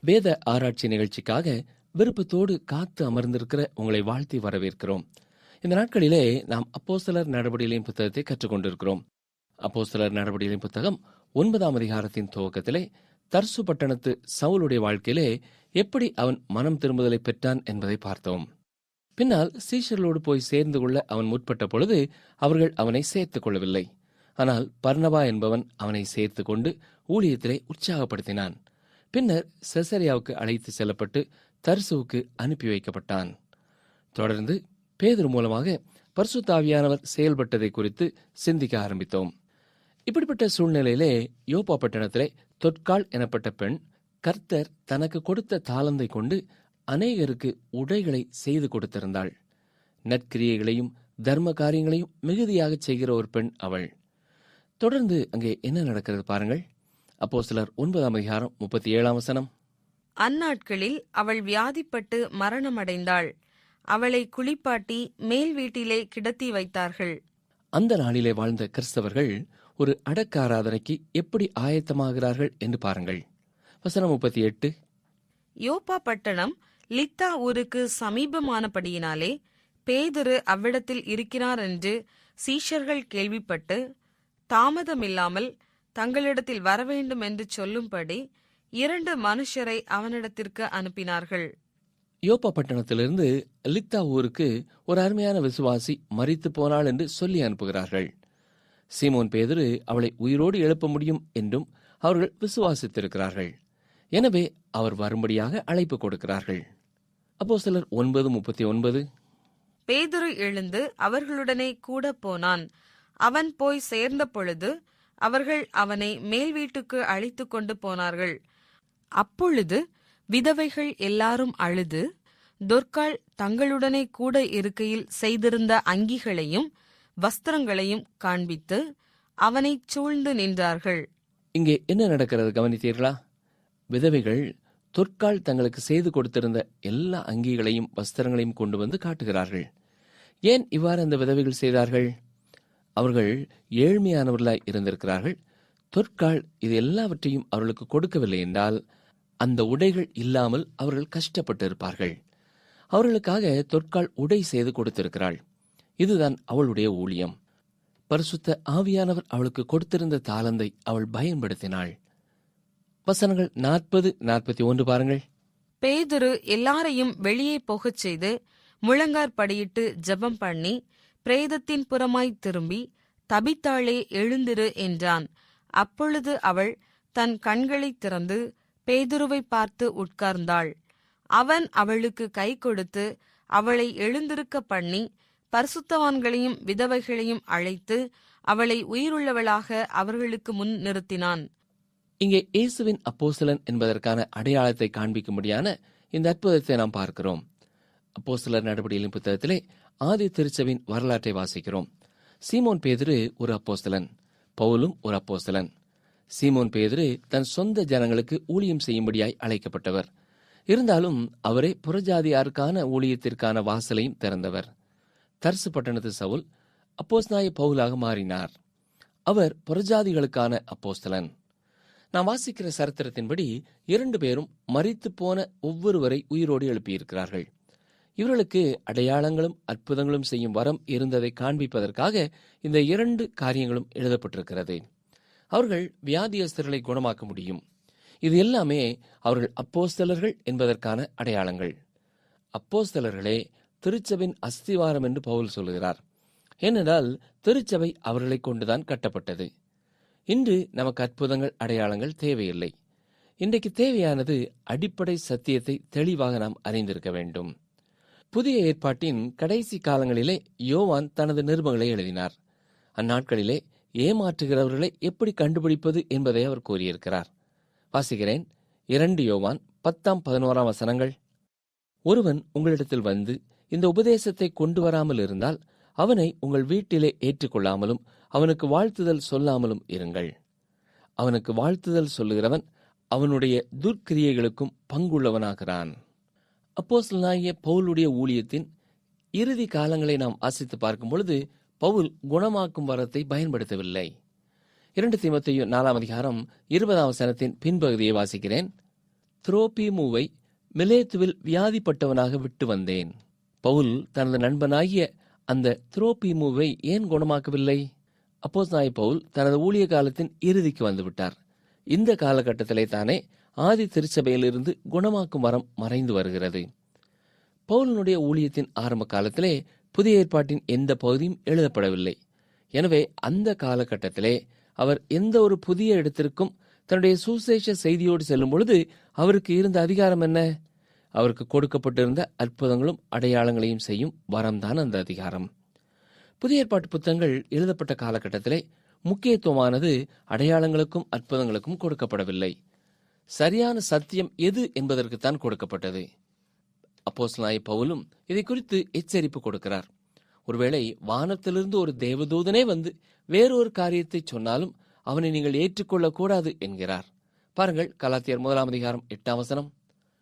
வேத ஆராய்ச்சி நிகழ்ச்சிக்காக விருப்பத்தோடு காத்து அமர்ந்திருக்கிற உங்களை வாழ்த்தி வரவேற்கிறோம். இந்த நாட்களிலே நாம் அப்போஸ்தலர் நடவடிக்கைகளின் புத்தகத்தை கற்றுக்கொண்டிருக்கிறோம். அப்போஸ்தலர் நடவடிக்கைகளின் புத்தகம் 9ஆம் அதிகாரத்தின் துவக்கத்திலே தர்சு பட்டணத்து சவுலுடைய வாழ்க்கையிலே எப்படி அவன் மனம் திரும்புதலை பெற்றான் என்பதை பார்த்தோம். பின்னால் சீஷர்களோடு போய் சேர்ந்து கொள்ள அவன் முற்பட்ட பொழுது அவர்கள் அவனை சேர்த்துக் கொள்ளவில்லை. ஆனால் பர்னபா என்பவன் அவனை சேர்த்து கொண்டு ஊழியத்திலே உற்சாகப்படுத்தினான். பின்னர் செசரியாவுக்கு அழைத்து செல்லப்பட்டு தர்சுவுக்கு அனுப்பி வைக்கப்பட்டான். தொடர்ந்து பேதுரு மூலமாக பரிசுத்த ஆவியானவர் செயல்பட்டதை குறித்து சிந்திக்க ஆரம்பித்தோம். இப்படிப்பட்ட சூழ்நிலையிலே யோப்பா பட்டணத்திலே தொற்காள் எனப்பட்ட பெண் கர்த்தர் தனக்கு கொடுத்த தாளந்தை கொண்டு அநேகருக்கு உடைகளை செய்து கொடுத்திருந்தாள். நற்கிரியைகளையும் தர்ம காரியங்களையும் மிகுதியாக செய்கிற ஒரு பெண் அவள். தொடர்ந்து அங்கே என்ன நடக்கிறது பாருங்கள். அப்போஸ்தலர் 9ஆம் அதிகாரம் 37ஆம் வசனம். அந்நாட்களில் அவள் வியாதிப்பட்டு மரணமடைந்தாள். அவளை குளிப்பாட்டி மேல் வீட்டிலே கிடத்தி வைத்தார்கள். அந்த நாளிலே வாழ்ந்த கிறிஸ்தவர்கள் ஒரு அடக்க ஆராதனைக்கு எப்படி ஆயத்தமாகிறார்கள் என்று பாருங்கள். வசனம் 38. யோப்பா பட்டணம் லித்தா ஊருக்கு சமீபமானபடியினாலே பேதுரு அவ்விடத்தில் இருக்கிறார் என்று சீஷர்கள் கேள்விப்பட்டு தாமதமில்லாமல் தங்களிடத்தில் வரவேண்டும் என்று சொல்லும்படி 2 மனுஷரை அவனிடத்திற்கு அனுப்பினார்கள். யோப்பா பட்டணத்திலிருந்து லித்தா ஊருக்கு ஒரு அருமையான விசுவாசி மரித்து போனாள் என்று சொல்லி அனுப்புகிறார்கள். சீமோன் பேதுரு அவளை உயிரோடு எழுப்ப முடியும் என்றும் அவர்கள் விசுவாசித்திருக்கிறார்கள். எனவே அவர் வரும்படியாக அழைப்பு கொடுக்கிறார்கள். அப்போஸ்தலர் 9:39. பேதுரு எழுந்து அவர்களுடனே கூட போனான். அவன் போய் சேர்ந்த பொழுது அவர்கள் அவனை மேல் வீட்டுக்கு அழைத்து கொண்டு போனார்கள். அப்பொழுது விதவைகள் எல்லாரும் அழுது தொற்காள் தங்களுடனே கூட இருக்கையில் செய்திருந்த அங்கிகளையும் வஸ்திரங்களையும் காண்பித்து அவனை சூழ்ந்து நின்றார்கள். இங்கே என்ன நடக்கிறது கவனித்தீர்களா? விதவைகள் தொற்காள் தங்களுக்கு செய்து கொடுத்திருந்த எல்லா அங்கிகளையும் வஸ்திரங்களையும் கொண்டு வந்து காட்டுகிறார்கள். ஏன் இவ்வாறு அந்த விதவைகள் செய்தார்கள்? அவர்கள் ஏழ்மையானவர்களாய் இருந்திருக்கிறார்கள். தொற்காள் இது எல்லாவற்றையும் அவர்களுக்கு கொடுக்கவில்லை என்றால் அந்த உடைகள் இல்லாமல் அவர்கள் கஷ்டப்பட்டு இருப்பார்கள். அவர்களுக்காக தொற்காள் உடை செய்து கொடுத்திருக்கிறாள். இதுதான் அவளுடைய ஊழியம். பரிசுத்த ஆவியானவர் அவளுக்கு கொடுத்திருந்த தாளந்தை அவள் பயன்படுத்தினாள். வசனங்கள் 40-41 பாருங்கள். பேதுரு எல்லாரையும் வெளியே போகச் செய்து முழங்காற்படியிட்டு ஜெபம் பண்ணி பிரேதத்தின் புறமாய் திரும்பி தபித்தாளே எழுந்திரு என்றான். அப்பொழுது அவள் தன் கண்களை திறந்து பேதுருவை பார்த்து உட்கார்ந்தாள். அவன் அவளுக்கு கை கொடுத்து அவளை எழுந்திருக்க பண்ணி பரிசுத்தவான்களையும் விதவைகளையும் அழைத்து அவளை உயிருள்ளவளாக அவர்களுக்கு முன் நிறுத்தினான். இங்கே இயேசுவின் அப்போஸ்தலன் என்பதற்கான அடையாளத்தை காண்பிக்கும்படியான இந்த அற்புதத்தை நாம் பார்க்கிறோம். அப்போஸ்தலர் நடவடிக்கைகளின் புத்தகத்திலே ஆதி திருச்சபையின் வரலாற்றை வாசிக்கிறோம். சீமோன் பேதுரு ஒரு அப்போஸ்தலன், பவுலும் ஒரு அப்போஸ்தலன். சீமோன் பேதுரு தன் சொந்த ஜனங்களுக்கு ஊழியம் செய்யும்படியாய் அழைக்கப்பட்டவர். இருந்தாலும் அவரே புறஜாதியாருக்கான ஊழியத்திற்கான வாசலையும் திறந்தவர். தர்சு பட்டணத்து சவுல் அப்போஸ்தலனாகிய பவுலாக மாறினார். அவர் புறஜாதிகளுக்கான அப்போஸ்தலன். நாம் வாசிக்கிற சரித்திரத்தின்படி 2 பேரும் மரித்து போன ஒவ்வொருவரை உயிரோடு எழுப்பியிருக்கிறார்கள். இவர்களுக்கு அடையாளங்களும் அற்புதங்களும் செய்யும் வரம் இருந்ததை காண்பிப்பதற்காக இந்த 2 காரியங்களும் எழுதப்பட்டிருக்கிறது. அவர்கள் வியாதியஸ்தர்களை குணமாக்க முடியும். இது எல்லாமே அவர்கள் அப்போஸ்தலர்கள் என்பதற்கான அடையாளங்கள். அப்போஸ்தலர்களே திருச்சபையின் அஸ்திவாரம் என்று பவுல் சொல்லுகிறார். ஏனென்றால் திருச்சபை அவர்களை கொண்டுதான் கட்டப்பட்டது. இன்று நமக்கு அற்புதங்கள் அடையாளங்கள் தேவையில்லை. இன்றைக்கு தேவையானது அடிப்படை சத்தியத்தை தெளிவாக நாம் அறிந்திருக்க வேண்டும். புதிய ஏற்பாட்டின் கடைசி காலங்களிலே யோவான் தனது நிருபங்களை எழுதினார். அந்நாட்களிலே ஏமாற்றுகிறவர்களை எப்படி கண்டுபிடிப்பது என்பதை அவர் கூறியிருக்கிறார். வாசிக்கிறேன். 2 யோவான் 10-11 வசனங்கள். ஒருவன் உங்களிடத்தில் வந்து இந்த உபதேசத்தை கொண்டு வராமல் இருந்தால் அவனை உங்கள் வீட்டிலே ஏற்றுக்கொள்ளாமலும் அவனுக்கு வாழ்த்துதல் சொல்லாமலும் இருங்கள். அவனுக்கு வாழ்த்துதல் சொல்லுகிறவன் அவனுடைய துர்க்கிரியைகளுக்கும் பங்குள்ளவனாகிறான். அப்போஸ்தலனாகிய பவுலுடைய ஊழியத்தின் இறுதி காலங்களை நாம் வாசித்து பார்க்கும் பொழுது பவுல் குணமாக்கும் வரத்தை பயன்படுத்தவில்லை. 2 தீமோத்தேயு 4 அதிகாரம் 20 வசனத்தின் பின்பகுதியை வாசிக்கிறேன். துரோபீமுவை மிலேத்துவில் வியாதிப்பட்டவனாக விட்டு வந்தேன். பவுல் தனது நண்பனாகிய அந்த துரோபீமுவை ஏன் குணமாக்கவில்லை? அப்போஸ்தலனாகிய பவுல் தனது ஊழிய காலத்தின் இறுதிக்கு வந்துவிட்டார். இந்த காலகட்டத்திலே தானே ஆதி திருச்சபையிலிருந்து குணமாக்கும் வரம் மறைந்து வருகிறது. பவுலினுடைய ஊழியத்தின் ஆரம்ப காலத்திலே புதிய ஏற்பாட்டின் எந்த பகுதியும் எழுதப்படவில்லை. எனவே அந்த காலகட்டத்திலே அவர் எந்த ஒரு புதிய இடத்திற்கும் தன்னுடைய சுசேஷ செய்தியோடு செல்லும் பொழுது அவருக்கு இருந்த அதிகாரம் என்ன? அவருக்கு கொடுக்கப்பட்டிருந்த அற்புதங்களும் அடையாளங்களையும் செய்யும் வரம்தான் அந்த அதிகாரம். புதிய ஏற்பாட்டு புத்தகங்கள் எழுதப்பட்ட காலகட்டத்திலே முக்கியத்துவமானது அடையாளங்களுக்கும் அற்புதங்களுக்கும் கொடுக்கப்படவில்லை. சரியான சத்தியம் எது என்பதற்குத்தான் கொடுக்கப்பட்டது. அப்போஸ்தலனாகிய பவுலும் இதை குறித்து எச்சரிப்பு கொடுக்கிறார். ஒருவேளை வானத்திலிருந்து ஒரு தேவதூதனே வந்து வேறொரு காரியத்தை சொன்னாலும் அவனை நீங்கள் ஏற்றுக்கொள்ளக்கூடாது என்கிறார். பாருங்கள், கலாத்தியர் 1:8.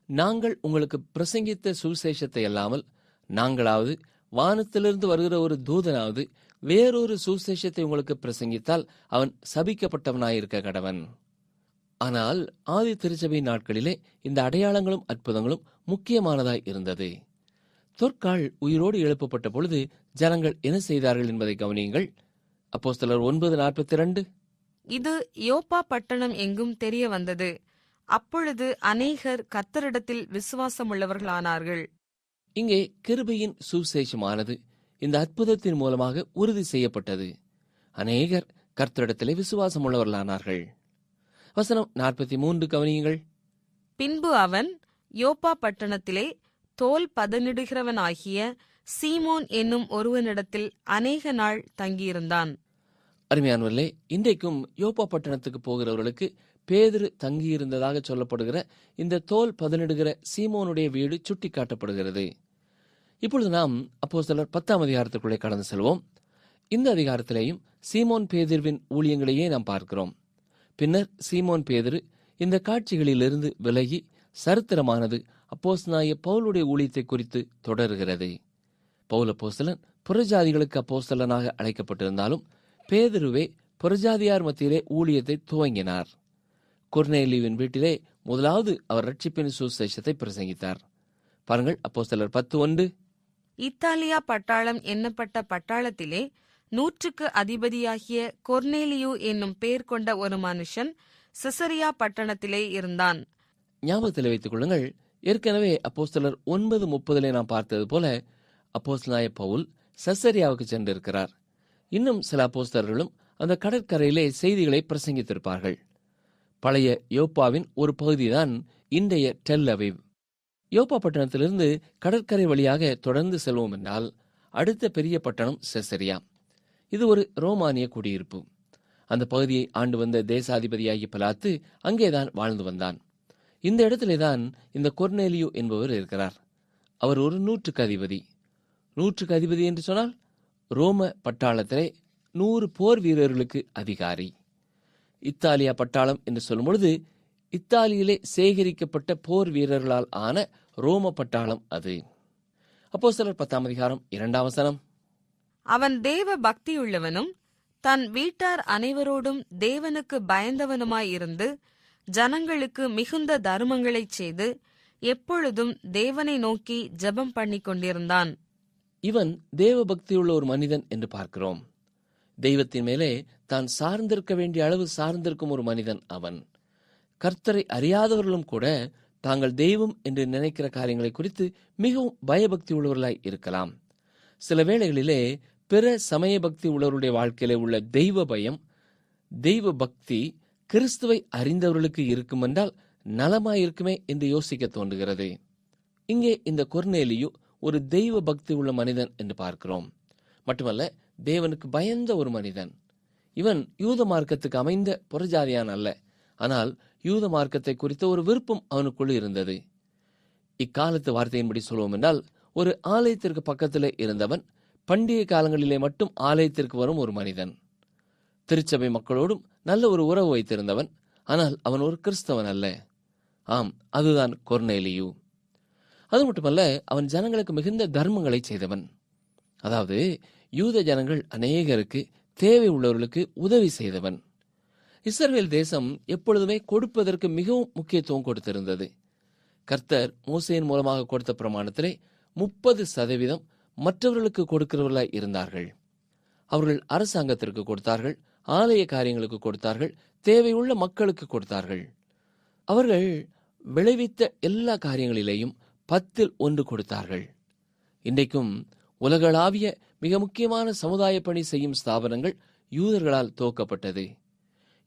நாங்கள் உங்களுக்கு பிரசங்கித்த சுவிசேஷத்தை அல்லாமல் நாங்களாவது வானத்திலிருந்து வருகிற ஒரு தூதனாவது வேறொரு சுவிசேஷத்தை உங்களுக்கு பிரசங்கித்தால் அவன் சபிக்கப்பட்டவனாயிருக்க கடவன். ஆனால் ஆதி திருச்சபை நாட்களிலே இந்த அடையாளங்களும் அற்புதங்களும் முக்கியமானதாய் இருந்தது. தொற்கால் உயிரோடு எழுப்பப்பட்ட பொழுது ஜனங்கள் என்ன செய்தார்கள் என்பதை கவனியுங்கள். அப்போஸ்தலர் 9:42. இது யோப்பா பட்டணம் எங்கும் தெரிய வந்தது. அப்பொழுது அநேகர் கர்த்தரிடத்தில் விசுவாசமுள்ளவர்களானார்கள். இங்கே கிருபையின் சுவிசேஷமானது இந்த அற்புதத்தின் மூலமாக உறுதி செய்யப்பட்டது. அநேகர் கர்த்தரிடத்திலே விசுவாசம் உள்ளவர்களானார்கள். வசனம் 43 கவனியுங்கள். பின்பு அவன் யோப்பா பட்டணத்திலே தோல் பதனிடுகிறவனாகிய சீமோன் என்னும் ஒருவனிடத்தில் அநேக நாள் தங்கியிருந்தான். அருமையானவர்களே, இன்றைக்கும் யோப்பா பட்டணத்துக்கு போகிறவர்களுக்கு பேதுரு தங்கியிருந்ததாக சொல்லப்படுகிற இந்த தோல் பதனிடுகிற சீமோனுடைய வீடு சுட்டி காட்டப்படுகிறது. இப்பொழுது நாம் அப்போஸ்தலர் 10 கடந்து செல்வோம். இந்த அதிகாரத்திலேயும் சீமோன் பேதுருவின் ஊழியங்களையே நாம் பார்க்கிறோம். பின்னர் சீமோன் பேதுரு இந்த காட்சிகளிலிருந்து விலகி சரித்திரமானது அப்போஸ்தலனாகிய பவுலுடைய ஊழியத்தை குறித்து தொடர்கிறது. பவுல் அப்போஸ்தலன் புறஜாதிகளுக்கு அப்போஸ்தலனாக அழைக்கப்பட்டிருந்தாலும் பேதுருவே புறஜாதியார் மத்தியிலே ஊழியத்தை துவங்கினார். கொர்நேலியுவின் வீட்டிலே முதலாவது அவர் ரட்சிப்பின் சுவிசேஷத்தை பிரசங்கித்தார். பாருங்கள், அப்போஸ்தலர் 10:1. இத்தாலியா பட்டாளம் என்னப்பட்ட பட்டாளத்திலே 100க்கு அதிபதியாகிய கொர்நேலியு என்னும் பெயர் கொண்ட ஒரு மனுஷன் செசரியா பட்டணத்திலே இருந்தான். ஞாபகத்தில் வைத்துக் கொள்ளுங்கள், ஏற்கனவே அப்போஸ்தலர் 9:30 நாம் பார்த்தது போல அப்போஸ்தலனாகிய பவுல் செசரியாவுக்கு சென்றிருக்கிறார். இன்னும் சில அப்போஸ்தலர்களும் அந்த கடற்கரையிலே செய்திகளை பிரசங்கித்திருப்பார்கள். பழைய யோப்பாவின் ஒரு பகுதிதான் இன்றைய டெல் அவீவ். யோப்பா பட்டணத்திலிருந்து கடற்கரை வழியாக தொடர்ந்து செல்வோம் என்றால் அடுத்த பெரிய பட்டணம் செசரியா. இது ஒரு ரோமானிய குடியிருப்பு. அந்த பகுதியை ஆண்டு வந்த தேசாதிபதியாகிய பிலாத்து அங்கேதான் வாழ்ந்து வந்தான். இந்த இடத்திலேதான் இந்த கொர்நேலியு என்பவர் இருக்கிறார். அவர் ஒரு 100க்கு அதிபதி. 100க்கு அதிபதி என்று சொன்னால் ரோம பட்டாளத்திலே 100 போர் வீரர்களுக்கு அதிகாரி. இத்தாலியா பட்டாளம் என்று சொல்லும் பொழுது இத்தாலியிலே சேகரிக்கப்பட்ட போர் வீரர்களால் ஆன ரோம பட்டாளம் அது. அப்போஸ்தலர் 10:2. அவன் தேவ பக்தியுள்ளவனும் தன் வீட்டார் அனைவரோடும் தேவனுக்கு பயந்தவனுமாயிருந்து ஜனங்களுக்கு மிகுந்த தர்மங்களைச் செய்து எப்பொழுதும் தேவனை நோக்கி ஜெபம் பண்ணி கொண்டிருந்தான். இவன் தேவ பக்தியுள்ள ஒரு மனிதன் என்று பார்க்கிறோம். தெய்வத்தின் மேலே தான் சார்ந்திருக்க வேண்டிய அளவு சார்ந்திருக்கும் ஒரு மனிதன் அவன். கர்த்தரை அறியாதவர்களும் கூட தாங்கள் தெய்வம் என்று நினைக்கிற காரியங்களை குறித்து மிகவும் பயபக்தி உள்ளவர்களாய் இருக்கலாம். சில வேளைகளிலே பிற சமய பக்தி உள்ளவருடைய வாழ்க்கையிலே உள்ள தெய்வ பயம், தெய்வ பக்தி கிறிஸ்துவை அறிந்தவர்களுக்கு இருக்கும் என்றால் நலமாயிருக்குமே என்று யோசிக்க தோன்றுகிறது. இங்கே இந்த கொர்நேலியு ஒரு தெய்வ பக்தி உள்ள மனிதன் என்று பார்க்கிறோம். மட்டுமல்ல, தேவனுக்கு பயந்த ஒரு மனிதன். இவன் யூத மார்க்கத்துக்கு அமைந்த புறஜாதியான் அல்ல. ஆனால் யூத மார்க்கத்தை குறித்த ஒரு விருப்பம் அவனுக்குள் இருந்தது. இக்காலத்து வார்த்தையின்படி சொல்வோம் என்றால் ஒரு ஆலயத்திற்கு பக்கத்திலே இருந்தவன், பண்டிகை காலங்களிலே மட்டும் ஆலயத்திற்கு வரும் ஒரு மனிதன். திருச்சபை மக்களோடும் நல்ல ஒரு உறவு வைத்திருந்தவன். ஆனால் அவன் ஒரு கிறிஸ்தவன் அல்ல. ஆம், அதுதான் கொர்நேலியு. அது மட்டுமல்ல, அவன் ஜனங்களுக்கு மிகுந்த தர்மங்களை செய்தவன். அதாவது யூத ஜனங்கள் அநேகருக்கு தேவை உள்ளவர்களுக்கு உதவி செய்தவன். இஸ்ரவேல் தேசம் எப்பொழுதுமே கொடுப்பதற்கு மிகவும் முக்கியத்துவம் கொடுத்திருந்தது. கர்த்தர் மோசேயின் மூலமாக கொடுத்த பிரமாணத்திலே 30% மற்றவர்களுக்கு கொடுக்கிறவர்களாய் இருந்தார்கள். அவர்கள் அரசாங்கத்திற்கு கொடுத்தார்கள், ஆலய காரியங்களுக்கு கொடுத்தார்கள், தேவையுள்ள மக்களுக்கு கொடுத்தார்கள். அவர்கள் விளைவித்த எல்லா காரியங்களிலேயும் 10% கொடுத்தார்கள். இன்றைக்கும் உலகளாவிய மிக முக்கியமான சமுதாய பணி செய்யும் ஸ்தாபனங்கள் யூதர்களால் துவக்கப்பட்டது.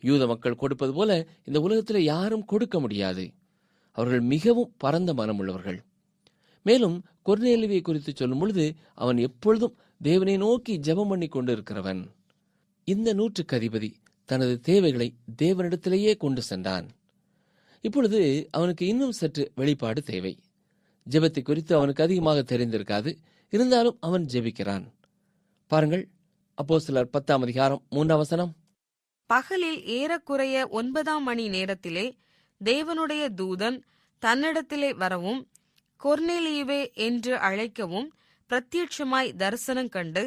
யூத மக்கள் கொடுப்பது போல இந்த உலகத்தில் யாரும் கொடுக்க முடியாது. அவர்கள் மிகவும் பரந்த மனமுள்ளவர்கள். மேலும் கொர்நேலியுவை குறித்து சொல்லும் பொழுது, அவன் எப்பொழுதும் தேவனை நோக்கி ஜெபம் பண்ணி கொண்டிருக்கிறவன். இந்த நூற்றுக்கு அதிபதி தனது தேவைகளை தேவனிடத்திலேயே கொண்டு சென்றான். இப்பொழுது அவனுக்கு இன்னும் சற்று வெளிப்பாடு தேவை. ஜெபத்தை குறித்து அவனுக்கு அதிகமாக தெரிந்திருக்காது. இருந்தாலும் அவன் ஜெபிக்கிறான். பாருங்கள், அப்போஸ்தலர் 10:3. பகலில் ஏறக்குறைய 9 மணி நேரத்திலே தேவனுடைய தூதன் தன்னிடத்திலே வரவும் கொர்நேலியுவே என்று அழைக்கவும் பிரத்யட்சமாய் தரிசனம் கண்டு.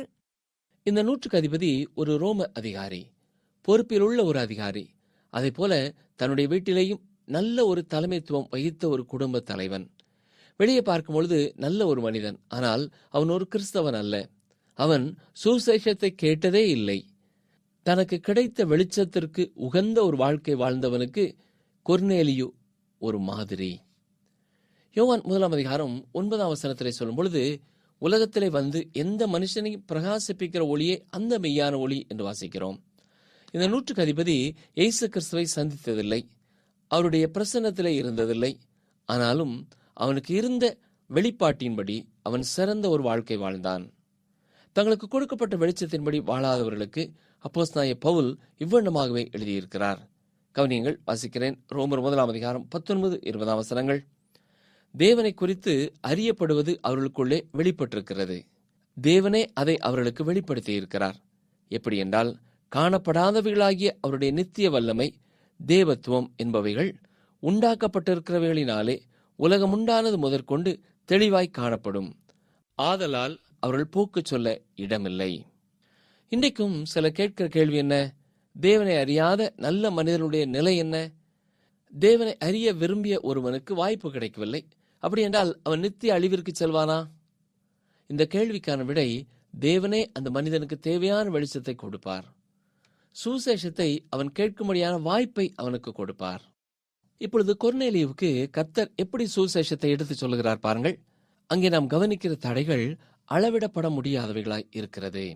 இந்த நூற்றுக்கு அதிபதி ஒரு ரோம அதிகாரி, பொறுப்பில் உள்ள ஒரு அதிகாரி. அதே போல தன்னுடைய வீட்டிலேயும் நல்ல ஒரு தலைமைத்துவம் வகித்த ஒரு குடும்ப தலைவன். வெளியே பார்க்கும் பொழுது நல்ல ஒரு மனிதன். ஆனால் அவன் ஒரு கிறிஸ்தவன் அல்ல. அவன் சுவிசேஷத்தை கேட்டதே இல்லை. தனக்கு கிடைத்த வெளிச்சத்திற்கு உகந்த ஒரு வாழ்க்கை வாழ்ந்தவனுக்கு கொர்நேலியு ஒரு மாதிரி. யோவான் 1:9 சொல்லும் பொழுது, உலகத்திலே வந்து எந்த மனுஷனையும் பிரகாசிப்பிக்கிற ஒளியே அந்த மெய்யான ஒளி என்று வாசிக்கிறோம். இந்த நூற்றுக்கு அதிபதி இயேசு கிறிஸ்துவை சந்தித்ததில்லை, அவருடைய பிரசன்னத்திலே இருந்ததில்லை. ஆனாலும் அவனுக்கு இருந்த வெளிப்பாட்டின்படி அவன் சிறந்த ஒரு வாழ்க்கை வாழ்ந்தான். தங்களுக்கு கொடுக்கப்பட்ட வெளிச்சத்தின்படி வாழாதவர்களுக்கு அப்போஸ்தலனாகிய பவுல் இவ்வண்ணமாகவே எழுதியிருக்கிறார். கவனியங்கள், வாசிக்கிறேன். ரோமர் 1:19-20. தேவனை குறித்து அறியப்படுவது அவர்களுக்குள்ளே வெளிப்பட்டிருக்கிறது. தேவனே அதை அவர்களுக்கு வெளிப்படுத்தி இருக்கிறார். எப்படி என்றால், காணப்படாதவைகளாகிய அவருடைய நித்திய வல்லமை, தேவத்துவம் என்பவைகள் உண்டாக்கப்பட்டிருக்கிறவைகளினாலே உலகம் உண்டானது முதற்கொண்டு தெளிவாய் காணப்படும். ஆதலால் அவர்கள் போக்கு சொல்ல இடமில்லை. இன்றைக்கும் சில கேட்கிற கேள்வி என்ன? தேவனை அறியாத நல்ல மனிதனுடைய நிலை என்ன? தேவனை அறிய விரும்பிய ஒருவனுக்கு வாய்ப்பு கிடைக்கவில்லை. அப்படி என்றால் அவன் நித்திய அழிவிற்கு செல்வானா? இந்த கேள்விக்கான விடை, தேவனே அந்த மனிதனுக்கு தேவையான வெளிச்சத்தை கொடுப்பார். சுவிசேஷத்தை அவன் கேட்கும்படியான வாய்ப்பை அவனுக்கு கொடுப்பார். இப்பொழுது கொர்நேலியுவுக்கு கர்த்தர் எப்படி சுவிசேஷத்தை எடுத்து சொல்லுகிறார் பாருங்கள். அங்கே நாம் கவனிக்கிற தடைகள் அளவிடப்பட முடியாதவைகளாய் இருக்கிறது.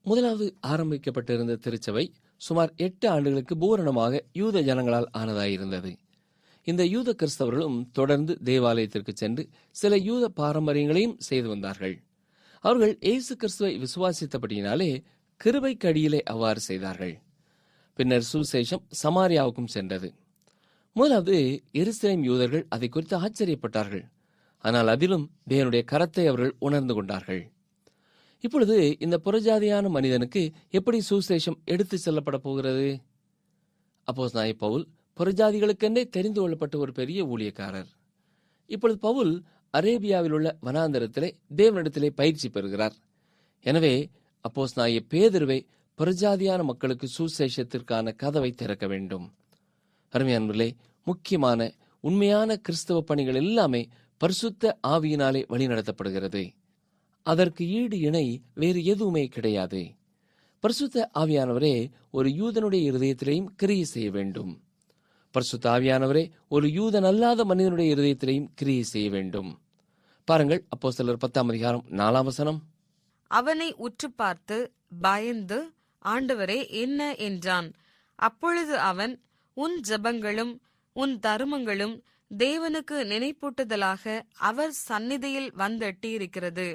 முதலாவது ஆரம்பிக்கப்பட்டிருந்த திருச்சபை சுமார் 8 ஆண்டுகளுக்கு பூரணமாக யூத ஜனங்களால் ஆனதாயிருந்தது. இந்த யூத கிறிஸ்தவர்களும் தொடர்ந்து தேவாலயத்திற்கு சென்று சில யூத பாரம்பரியங்களையும் செய்து வந்தார்கள். அவர்கள் இயேசு கிறிஸ்துவை விசுவாசித்தபடியினாலே கிருபைக்கு அடியிலே அவ்வாறு செய்தார்கள். பின்னர் சுவிசேஷம் சமாரியாவுக்கும் சென்றது. முதலாவது எருசலேம் யூதர்கள் அதை குறித்து ஆச்சரியப்பட்டார்கள். ஆனால் அதிலும் தேவனுடைய கரத்தை அவர்கள் உணர்ந்து கொண்டார்கள். இப்பொழுது இந்த புறஜாதியான மனிதனுக்கு எப்படி சுவிசேஷம் எடுத்து செல்லப்பட போகிறது? அப்போஸ்தலனாகிய பவுல் புறஜாதிகளுக்கென்றே தெரிந்து கொள்ளப்பட்ட ஒரு பெரிய ஊழியக்காரர். இப்பொழுது பவுல் அரேபியாவில் உள்ள வனாந்தரத்திலே தேவனிடத்திலே பயிற்சி பெறுகிறார். எனவே அப்போஸ்தலனாகிய பேதுருவை புறஜாதியான மக்களுக்கு சுவிசேஷத்திற்கான கதவை திறக்க வேண்டும். அருமையானவர்களே, முக்கியமான உண்மையான கிறிஸ்தவ பணிகள் எல்லாமே பரிசுத்த ஆவியினாலே வழிநடத்தப்படுகிறது. அதற்கு ஈடு இணை வேறு எதுவுமே கிடையாது. பரிசுத்த ஆவியானவரே ஒரு யூதனுடைய இருதயத்திலேயும் கிரியை செய்ய வேண்டும். பரிசுத்த ஆவியானவரே ஒரு யூதன் அல்லாத மனிதனுடைய இருதயத்திலேயும் கிரியை செய்ய வேண்டும். பாருங்கள், அப்போஸ்தலர் 10:4. அவனை உற்று பார்த்து பயந்து, ஆண்டவரே என்ன என்றான். அப்பொழுது அவன், உன் ஜெபங்களும் உன் தருமங்களும் தேவனுக்கு நினைப்பூட்டுதலாக அவர் சந்நிதியில் வந்தெட்டியிருக்கிறது.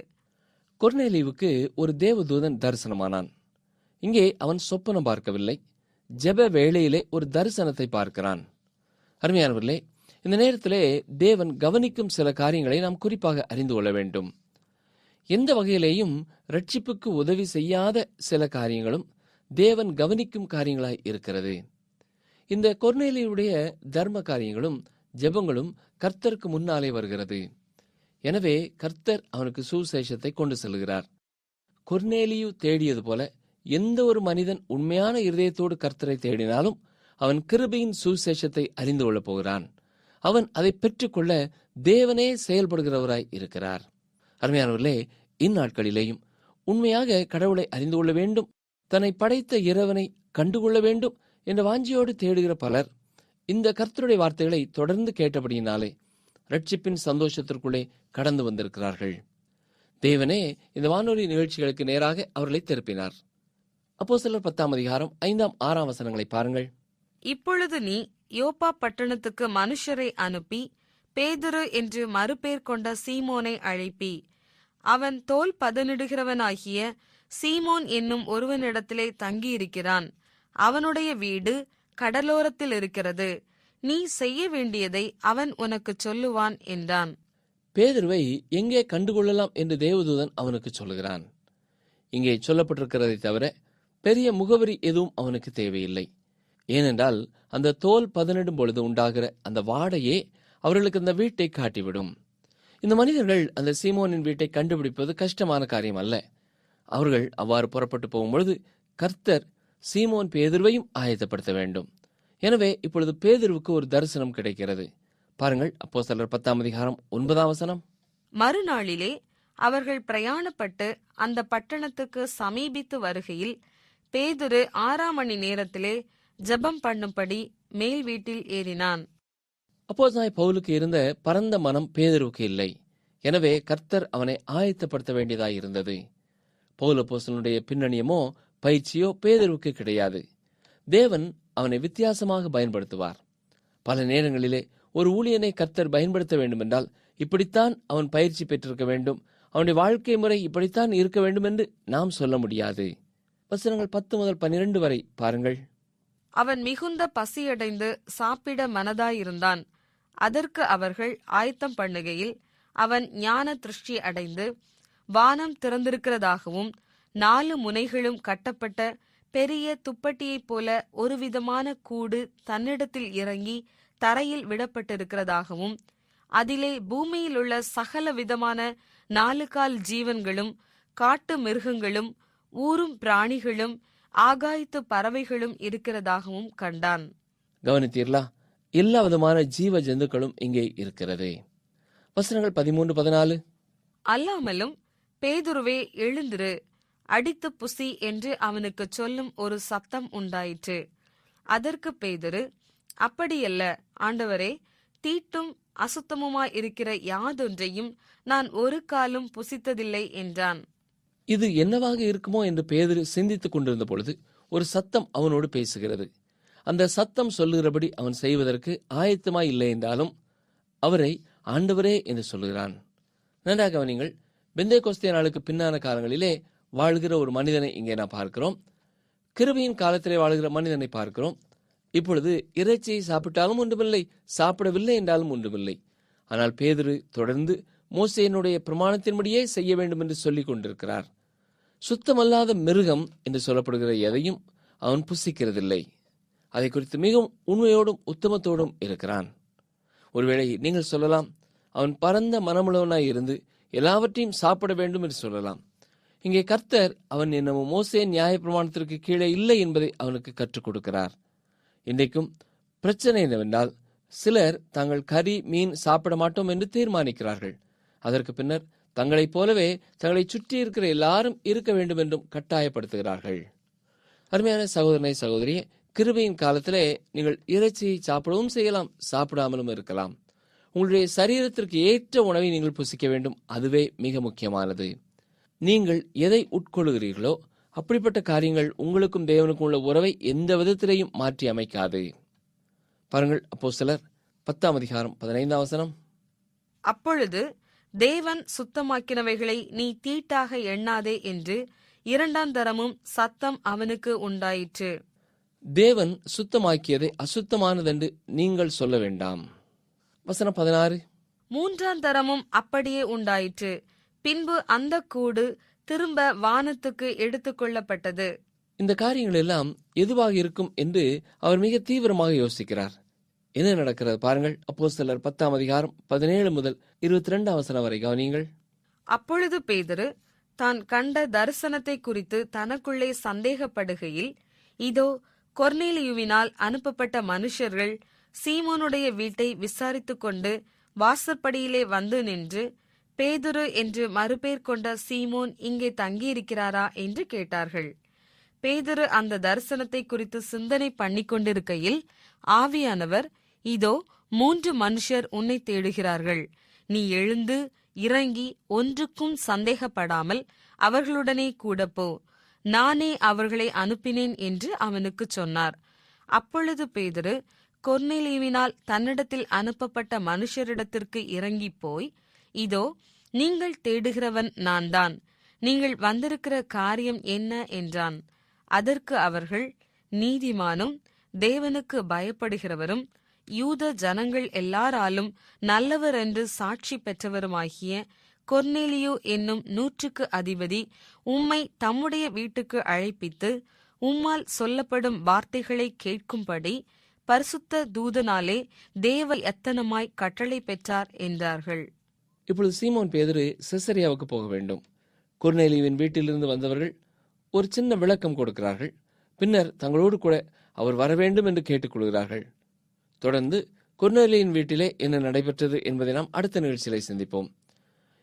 கொர்நேலியுவுக்கு ஒரு தேவதூதன் தரிசனமானான். இங்கே அவன் சொப்பனம் பார்க்கவில்லை, ஜெப வேளையிலே ஒரு தரிசனத்தை பார்க்கிறான். அருமையானவர்களே, இந்த நேரத்திலே தேவன் கவனிக்கும் சில காரியங்களை நாம் குறிப்பாக அறிந்து கொள்ள வேண்டும். எந்த வகையிலேயும் ரட்சிப்புக்கு உதவி செய்யாத சில காரியங்களும் தேவன் கவனிக்கும் காரியங்களாய் இருக்கிறது. இந்த கொர்நேலியுடைய தர்ம காரியங்களும் ஜெபங்களும் கர்த்தருக்கு முன்னாலே வருகிறது. எனவே கர்த்தர் அவனுக்கு சுவிசேஷத்தை கொண்டு செல்கிறார். கொர்நேலியு தேடியது போல எந்த ஒரு மனிதன் உண்மையான இருதயத்தோடு கர்த்தரை தேடினாலும் அவன் கிருபையின் சுவிசேஷத்தை அறிந்து கொள்ளப் போகிறான். அவன் அதை பெற்றுக்கொள்ள தேவனே செயல்படுகிறவராய் இருக்கிறார். அருமையானவர்களே, இந்நாட்களிலேயும் உண்மையாக கடவுளை அறிந்து கொள்ள வேண்டும், தன்னை படைத்த இறைவனை கண்டுகொள்ள வேண்டும் என்ற வாஞ்சியோடு தேடுகிற பலர் இந்த கர்த்தருடைய வார்த்தைகளை தொடர்ந்து கேட்டபடியினாலே ரட்சிப்பின் சந்தோஷத்திற்குள்ளே கடந்து வந்திருக்கிறார்கள். தேவனே இந்த வானொலி நிகழ்ச்சிகளுக்கு நேராக அவர்களை திருப்பினார். அப்போஸ்தலர் 10ஆம் அதிகாரம் 5ஆம் 6ஆம் வசனங்களை பாருங்கள். இப்பொழுது நீ யோப்பா பட்டணத்துக்கு மனுஷரை அனுப்பி பேதுரு என்று மறுபேர் கொண்ட சீமோனை அழைப்பி, அவன் தோல் பதனிடுகிறவனாகிய சீமோன் என்னும் ஒருவனிடத்திலே தங்கியிருக்கிறான். அவனுடைய வீடு கடலோரத்தில் இருக்கிறது. நீ செய்ய வேண்டியதை அவன் உனக்கு சொல்லுவான் என்றான். பேதுருவை எங்கே கண்டுகொள்ளலாம் என்று தேவதூதன் அவனுக்கு சொல்லுகிறான். இங்கே சொல்லப்பட்டிருக்கிறதை தவிர பெரிய முகவரி எதுவும் அவனுக்கு தேவையில்லை. ஏனென்றால் அந்த தோல் பதனிடும் பொழுது உண்டாகிற அந்த வாடையே அவர்களுக்கு அந்த வீட்டை காட்டிவிடும். இந்த மனிதர்கள் அந்த சீமோனின் வீட்டை கண்டுபிடிப்பது கஷ்டமான காரியம் அல்ல. அவர்கள் அவ்வாறு புறப்பட்டு போகும்பொழுது கர்த்தர் சீமோன் பேதுருவையும் ஆயத்தப்படுத்த வேண்டும். எனவே இப்பொழுது பேதுருவுக்கு ஒரு தரிசனம் கிடைக்கிறது. பாருங்கள், அப்போஸ்தலர் 10ஆம் அதிகாரம் 9ஆம் வசனம். மறுநாளிலே அவர்கள் பிரயாணப்பட்டு அந்த பட்டணத்துக்கு சமீபித்து வருகையில் பேதுரு 6ஆம் மணி நேரத்திலே ஜெபம் பண்ணும்படி மேல் வீட்டில் ஏறினான். அப்போஸ்தலனாகிய பவுலுக்கு இருந்த பரந்த மனம் பேதுருவுக்கு இல்லை. எனவே கர்த்தர் அவனை ஆயத்தப்படுத்த வேண்டியதாயிருந்தது. பவுல் அப்போஸ்தலனுடைய பின்னணியமோ பயிற்சியோ பேதுருவுக்கு கிடையாது. தேவன் அவனை வித்தியாசமாக பயன்படுத்துவார். பல நேரங்களிலே ஒரு ஊழியனை கர்த்தர் பயன்படுத்த வேண்டுமென்றால் இப்படித்தான் அவன் பயிற்சி பெற்றிருக்க வேண்டும், அவனுடைய வாழ்க்கை முறை இப்படித்தான் இருக்க வேண்டும் என்று நாம் சொல்ல முடியாது. வசனங்கள் 10 முதல் 12 வரை பாருங்கள். அவன் மிகுந்த பசியடைந்து சாப்பிட மனதாயிருந்தான். அதற்கு அவர்கள் ஆயத்தம் பண்ணுகையில் அவன் ஞான திருஷ்டி அடைந்து வானம் திறந்திருக்கிறதாகவும் 4 முனைகளும் கட்டப்பட்ட பெரிய துப்பட்டியைப் போல ஒரு விதமான கூடு தன்னிடத்தில் இறங்கி தரையில் விடப்பட்டிருக்கிறதாகவும் அதிலே பூமியில் உள்ள சகல விதமான 4 கால் ஜீவன்களும் காட்டு மிருகங்களும் ஊரும் பிராணிகளும் ஆகாயத்து பறவைகளும் இருக்கிறதாகவும் கண்டான். கவனித்தீர்களா? எல்லா விதமான ஜீவ ஜந்துக்களும் இங்கே இருக்கிறது. வசனங்கள் 13, 14. அல்லாமலும் பேதுருவே எழுந்திரு, அடித்து புசி என்று அவனுக்கு சொல்லும் ஒரு சத்தம் உண்டாயிற்று. அதற்கு பேதுரு, அப்படியல்ல ஆண்டவரே, தீட்டும் அசுத்தமுமாயிருக்கிற யாதொன்றையும் நான் ஒரு காலும் புசித்ததில்லை என்றான். இது என்னவாக இருக்குமோ என்று பேதுரு சிந்தித்துக் கொண்டிருந்த பொழுது ஒரு சத்தம் அவனோடு பேசுகிறது. அந்த சத்தம் சொல்லுகிறபடி அவன் செய்வதற்கு ஆயத்தமாய் இல்லை என்றாலும் அவரை ஆண்டவரே என்று சொல்லுகிறான். நன்றாக கவனிங்கள். பெந்தேகோஸ்தே நாளுக்கு பின்னான காலங்களிலே வாழ்கிற ஒரு மனிதனை இங்கே நாம் பார்க்கிறோம். கிருபையின் காலத்திலே வாழ்கிற மனிதனை பார்க்கிறோம். இப்பொழுது இறைச்சியை சாப்பிட்டாலும் ஒன்றுமில்லை, சாப்பிடவில்லை என்றாலும் ஒன்றுமில்லை. ஆனால் பேதுரு தொடர்ந்து மோசேயினுடைய பிரமாணத்தின்படியே செய்ய வேண்டும் என்று சொல்லிக் கொண்டிருக்கிறார். சுத்தமல்லாத மிருகம் என்று சொல்லப்படுகிற எதையும் அவன் புசிக்கிறதில்லை. அதை குறித்து மிகவும் உண்மையோடும் உத்தமத்தோடும் இருக்கிறான். ஒருவேளை நீங்கள் சொல்லலாம், அவன் பரந்த மனமுள்ளவனாய் இருந்து எல்லாவற்றையும் சாப்பிட வேண்டும் என்று சொல்லலாம். இங்கே கர்த்தர் அவன் என்னமோ மோசே நியாய பிரமாணத்திற்கு கீழே இல்லை என்பதை அவனுக்கு கற்றுக் கொடுக்கிறார். இன்றைக்கும் பிரச்சனை என்னவென்றால், சிலர் தாங்கள் கறி மீன் சாப்பிட மாட்டோம் என்று தீர்மானிக்கிறார்கள். அதற்கு பின்னர் தங்களைப் போலவே தங்களை சுற்றி இருக்கிற எல்லாரும் இருக்க வேண்டும் என்றும் கட்டாயப்படுத்துகிறார்கள். அருமையான சகோதரனை சகோதரியே, கிருபையின் காலத்திலே நீங்கள் இறைச்சியை சாப்பிடவும் செய்யலாம், சாப்பிடாமலும் இருக்கலாம். உங்களுடைய சரீரத்திற்கு ஏற்ற உணவை நீங்கள் புசிக்க வேண்டும். அதுவே மிக முக்கியமானது. நீங்கள் எதை உட்கொள்கிறீர்களோ அப்படிப்பட்ட காரியங்கள் உங்களுக்கும் தேவனுக்கும் உள்ள உறவை எந்த விதத்திலேயும் மாற்றி அமைக்காது. பாருங்கள், அப்போஸ்தலர் 10ஆம் அதிகாரம் 15ஆம் வசனம். அப்பொழுது தேவன் சுத்தமாக்கினவைகளை நீ தீட்டாக எண்ணாதே என்று 2ஆம் தரமும் சத்தம் அவனுக்கு உண்டாயிற்று. தேவன் சுத்தமாக்கியதை அசுத்தமானதென்று நீங்கள் சொல்ல வேண்டாம். வசனம் 16. 3ஆம் தரமும் அப்படியே உண்டாயிற்று. பின்பு அந்த கூடு திரும்ப வானத்துக்கு எடுத்துக்கொள்ளப்பட்டது. இந்த காரியங்கள் எல்லாம் எதுவாக இருக்கும் என்று அவர் மிக தீவிரமாக யோசிக்கிறார். என்ன நடக்கிறது பாருங்கள். அப்போஸ்தலர் 10ஆம் அதிகாரம் 17 முதல் 22ஆம் வசனம் வரை கவனியுங்கள். அப்பொழுது பேதுரு தான் கண்ட தரிசனத்தை குறித்து தனக்குள்ளே சந்தேகப்படுகையில், இதோ கொர்நேலியுவினால் அனுப்பப்பட்ட மனுஷர்கள் சீமோனுடைய வீட்டை விசாரித்துக் கொண்டு வாசற்படியிலே வந்து நின்று, பேதுரு என்று மறுபேர் கொண்ட சீமோன் இங்கே தங்கியிருக்கிறாரா என்று கேட்டார்கள். பேதுரு அந்த தரிசனத்தை குறித்து சிந்தனை பண்ணிக் கொண்டிருக்கையில் ஆவியானவர், இதோ 3 மனுஷர் உன்னை தேடுகிறார்கள். நீ எழுந்து இறங்கி ஒன்றுக்கும் சந்தேகப்படாமல் அவர்களுடனே கூட போ. நானே அவர்களை அனுப்பினேன் என்று அவனுக்கு சொன்னார். அப்பொழுது பேதுரு கொர்நேலியுவினால் தன்னிடத்தில் அனுப்பப்பட்ட மனுஷரிடத்திற்கு இறங்கி போய், இதோ நீங்கள் தேடுகிறவன் நான்தான். நீங்கள் வந்திருக்கிற காரியம் என்ன என்றான். அதற்கு அவர்கள், நீதிமானும் தேவனுக்கு பயப்படுகிறவரும் யூத ஜனங்கள் எல்லாராலும் நல்லவர் என்று சாட்சி பெற்றவருமாகிய கொர்நேலியு என்னும் 100க்கு அதிபதி உம்மை தம்முடைய வீட்டுக்கு அழைப்பித்து உம்மால் சொல்லப்படும் வார்த்தைகளை கேட்கும்படி பரிசுத்த தூதனாலே தேவ எத்தனமாய் கட்டளை பெற்றார் என்றார்கள். இப்பொழுது சீமோன் பேதுரு செசரியாவுக்கு போக வேண்டும். கொர்நேலியுவின் வீட்டிலிருந்து வந்தவர்கள் ஒரு சின்ன விளக்கம் கொடுக்கிறார்கள். பின்னர் தங்களோடு கூட அவர் வரவேண்டும் என்று கேட்டுக்கொள்கிறார்கள். தொடர்ந்து கொர்நேலியின் வீட்டிலே என்ன நடைபெற்றது என்பதை நாம் அடுத்த நிகழ்ச்சியிலே சிந்திப்போம்.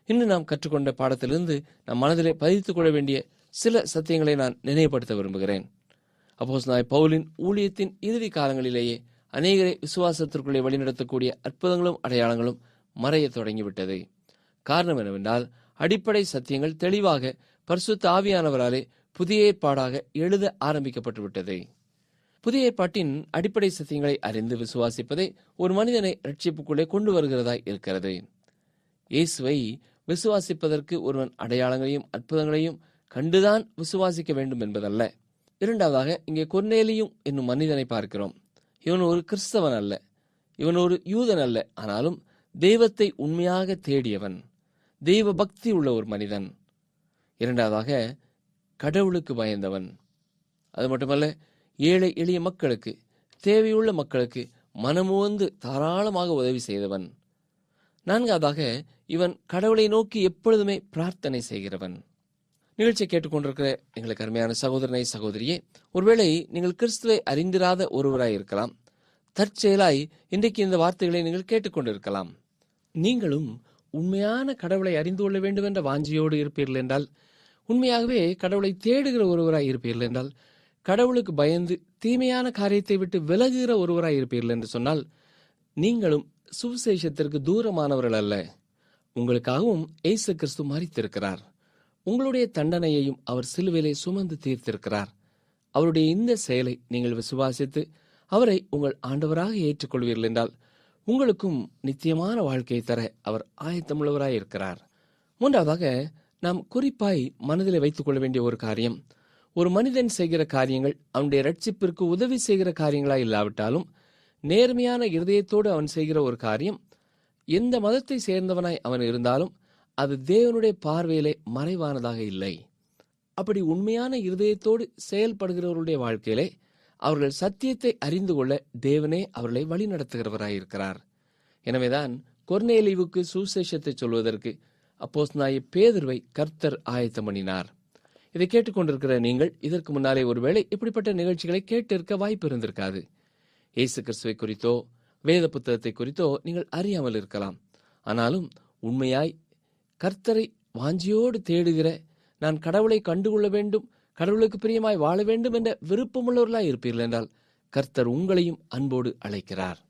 இன்று நாம் கற்றுக்கொண்ட பாடத்திலிருந்து நம் மனதிலே பதித்துக் கொள்ள வேண்டிய சில சத்தியங்களை நான் நினைவுபடுத்த விரும்புகிறேன். அப்போஸ்தலனாகிய பவுலின் ஊழியத்தின் இறுதி காலங்களிலேயே அநேகரை விசுவாசத்திற்குள்ளே வழிநடத்தக்கூடிய அற்புதங்களும் அடையாளங்களும் மறைய தொடங்கிவிட்டது. காரணம் என்னவென்றால், அடிப்படை சத்தியங்கள் தெளிவாக பரிசுத்த ஆவியானவராலே புதிய ஏற்பாடாக எழுத ஆரம்பிக்கப்பட்டு விட்டது. புதிய ஏற்பாட்டின் அடிப்படை சத்தியங்களை அறிந்து விசுவாசிப்பதே ஒரு மனிதனை ரட்சிப்புக்குள்ளே கொண்டு வருகிறதாய் இருக்கிறது. இயேசுவை விசுவாசிப்பதற்கு ஒருவன் அடையாளங்களையும் அற்புதங்களையும் கண்டுதான் விசுவாசிக்க வேண்டும் என்பதல்ல. இரண்டாவதாக, இங்கே கொர்நேலியும் என்னும் மனிதனை பார்க்கிறோம். இவன் ஒரு கிறிஸ்தவன் அல்ல, இவன் ஒரு யூதன் அல்ல. ஆனாலும் தெய்வத்தை உண்மையாக தேடியவன், தெய்வ பக்தி உள்ள ஒரு மனிதன். இரண்டாவதாக, கடவுளுக்கு பயந்தவன். அது மட்டுமல்ல, ஏழை எளிய மக்களுக்கு, தேவையுள்ள மக்களுக்கு மனமுவந்து தாராளமாக உதவி செய்தவன். நான்காவதாக, இவன் கடவுளை நோக்கி எப்பொழுதுமே பிரார்த்தனை செய்கிறவன். நிகழ்ச்சியை கேட்டுக்கொண்டிருக்கிற எங்களுக்கு அருமையான சகோதரனை சகோதரியே, ஒருவேளை நீங்கள் கிறிஸ்துவை அறிந்திராத ஒருவராய் இருக்கலாம். தற்செயலாய் இன்றைக்கு இந்த வார்த்தைகளை நீங்கள் கேட்டுக்கொண்டிருக்கலாம். நீங்களும் உண்மையான கடவுளை அறிந்து கொள்ள வேண்டும் என்ற வாஞ்சியோடு இருப்பீர்கள் என்றால், உண்மையாகவே கடவுளை தேடுகிற ஒருவராய் இருப்பீர்கள் என்றால், கடவுளுக்கு பயந்து தீமையான காரியத்தை விட்டு விலகுகிற ஒருவராய் இருப்பீர்கள் என்று சொன்னால், நீங்களும் சுவிசேஷத்திற்கு தூரமானவர்கள் அல்ல. உங்களுக்காகவும் இயேசு கிறிஸ்து மரித்திருக்கிறார். உங்களுடைய தண்டனையையும் அவர் சிலுவையிலே சுமந்து தீர்த்திருக்கிறார். அவருடைய இந்த செயலை நீங்கள் விசுவாசித்து அவரை உங்கள் ஆண்டவராக ஏற்றுக்கொள்வீர்கள் என்றால், உங்களுக்கும் நித்தியமான வாழ்க்கையை தர அவர் ஆயத்தமுள்ளவராய் இருக்கிறார். மூன்றாவதாக, நாம் குறிப்பாய் மனதில் வைத்துக் கொள்ள வேண்டிய ஒரு காரியம், ஒரு மனிதன் செய்கிற காரியங்கள் அவனுடைய ரட்சிப்பிற்கு உதவி செய்கிற காரியங்களாய் இல்லாவிட்டாலும், நேர்மையான இருதயத்தோடு அவன் செய்கிற ஒரு காரியம், எந்த மதத்தை சேர்ந்தவனாய் அவன் இருந்தாலும் அது தேவனுடைய பார்வையிலே மறைவானதாக இல்லை. அப்படி உண்மையான இருதயத்தோடு செயல்படுகிறவர்களுடைய வாழ்க்கையிலே அவர்கள் சத்தியத்தை அறிந்து கொள்ள தேவனே அவர்களை வழிநடத்துகிறவராயிருக்கிறார். எனவேதான் கொர்நேலியுவுக்கு சுவிசேஷத்தை சொல்வதற்கு அப்போஸ்தலனாகிய பேதுருவை கர்த்தர் ஆயத்தம் பண்ணினார். இதை கேட்டுக்கொண்டிருக்கிற நீங்கள் இதற்கு முன்னாலே ஒருவேளை இப்படிப்பட்ட நிகழ்ச்சிகளை கேட்டிருக்க வாய்ப்பு இருந்திருக்காது. இயேசு கிறிஸ்துவை குறித்தோ வேத புத்தகத்தை குறித்தோ நீங்கள் அறியாமல் இருக்கலாம். ஆனாலும் உண்மையாய் கர்த்தரை வாஞ்சியோடு தேடுகிற, நான் கடவுளை கண்டுகொள்ள வேண்டும், கடவுளுக்கு பிரியமாய் வாழ வேண்டும் என்ற விருப்பமுள்ளவர்களாய் இருப்பீர்கள் என்றால், கர்த்தர் உங்களையும் அன்போடு அழைக்கிறார்.